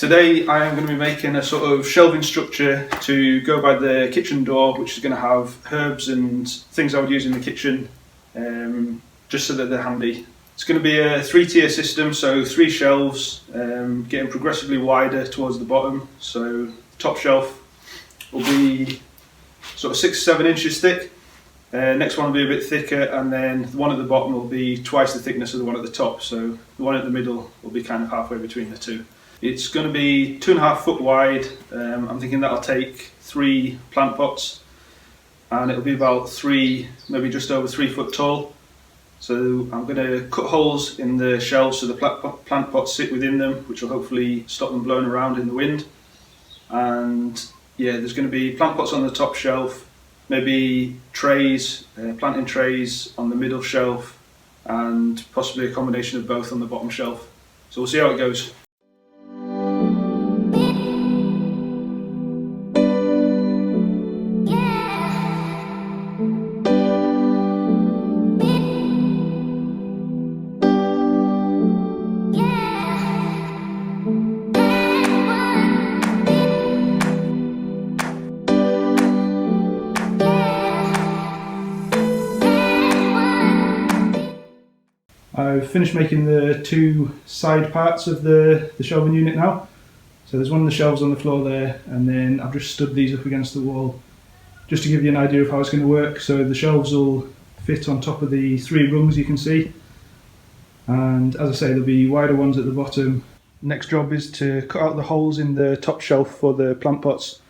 Today I am going to be making a sort of shelving structure to go by the kitchen door, which is going to have herbs and things I would use in the kitchen, just so that they're handy. It's going to be a 3-tier system, so 3 shelves, getting progressively wider towards the bottom. So the top shelf will be sort of 6 or 7 inches thick. Next one will be a bit thicker, and then the one at the bottom will be twice the thickness of the one at the top. So the one at the middle will be kind of halfway between the two. It's going to be 2.5 foot wide. I'm thinking that'll take 3 plant pots, and it'll be about 3, maybe just over 3 foot tall. So I'm going to cut holes in the shelves so the plant pots sit within them, which will hopefully stop them blowing around in the wind. And yeah, there's going to be plant pots on the top shelf, maybe trays, planting trays on the middle shelf, and possibly a combination of both on the bottom shelf. So we'll see how it goes. I've finished making the 2 side parts of the shelving unit now. So there's one of the shelves on the floor there, and then I've just stood these up against the wall just to give you an idea of how it's going to work. So the shelves will fit on top of the 3 rungs you can see, and as I say, there'll be wider ones at the bottom. Next job is to cut out the holes in the top shelf for the plant pots.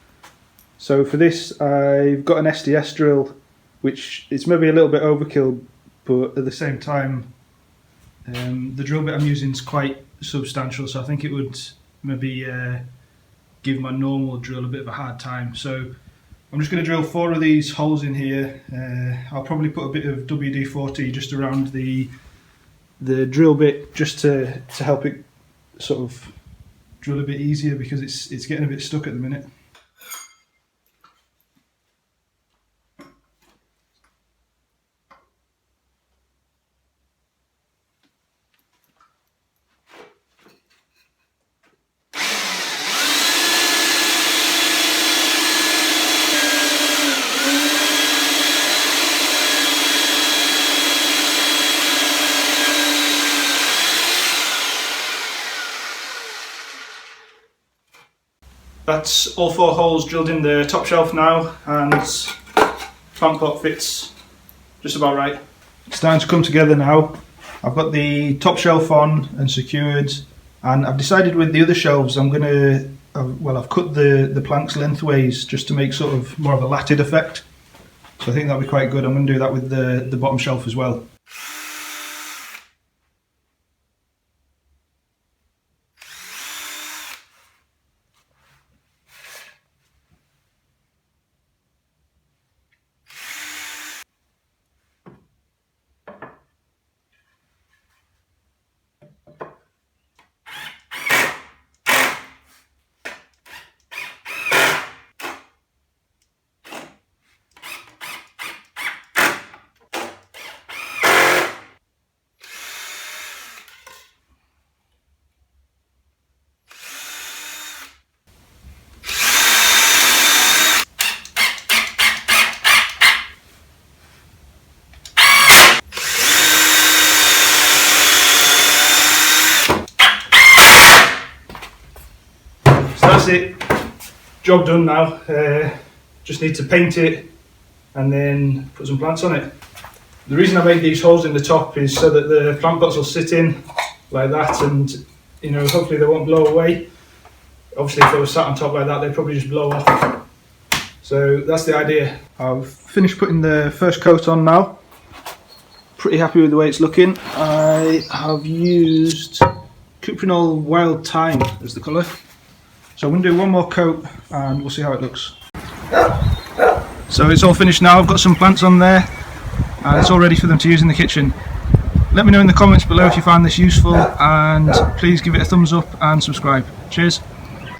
So for this I've got an SDS drill, which is maybe a little bit overkill, but at the same time the drill bit I'm using is quite substantial, so I think it would maybe give my normal drill a bit of a hard time. So I'm just going to drill 4 of these holes in here. I'll probably put a bit of WD-40 just around the drill bit, just to help it sort of drill a bit easier, because it's getting a bit stuck at the minute. That's all 4 holes drilled in the top shelf now, and plant pot fits just about right. It's starting to come together now. I've got the top shelf on and secured, and I've decided with the other shelves I'm going to, I've cut the planks lengthways just to make sort of more of a latted effect. So I think that'll be quite good. I'm going to do that with the bottom shelf as well. That's it, job done now. Just need to paint it and then put some plants on it. The reason I made these holes in the top is so that the plant pots will sit in like that, and you know, hopefully they won't blow away. Obviously if they were sat on top like that, they'd probably just blow off. So that's the idea. I've finished putting the first coat on now. Pretty happy with the way it's looking. I have used Cuprinol Wild Thyme as the colour. So I'm going to do one more coat and we'll see how it looks. So it's all finished now. I've got some plants on there and it's all ready for them to use in the kitchen. Let me know in the comments below if you found this useful, and please give it a thumbs up and subscribe. Cheers.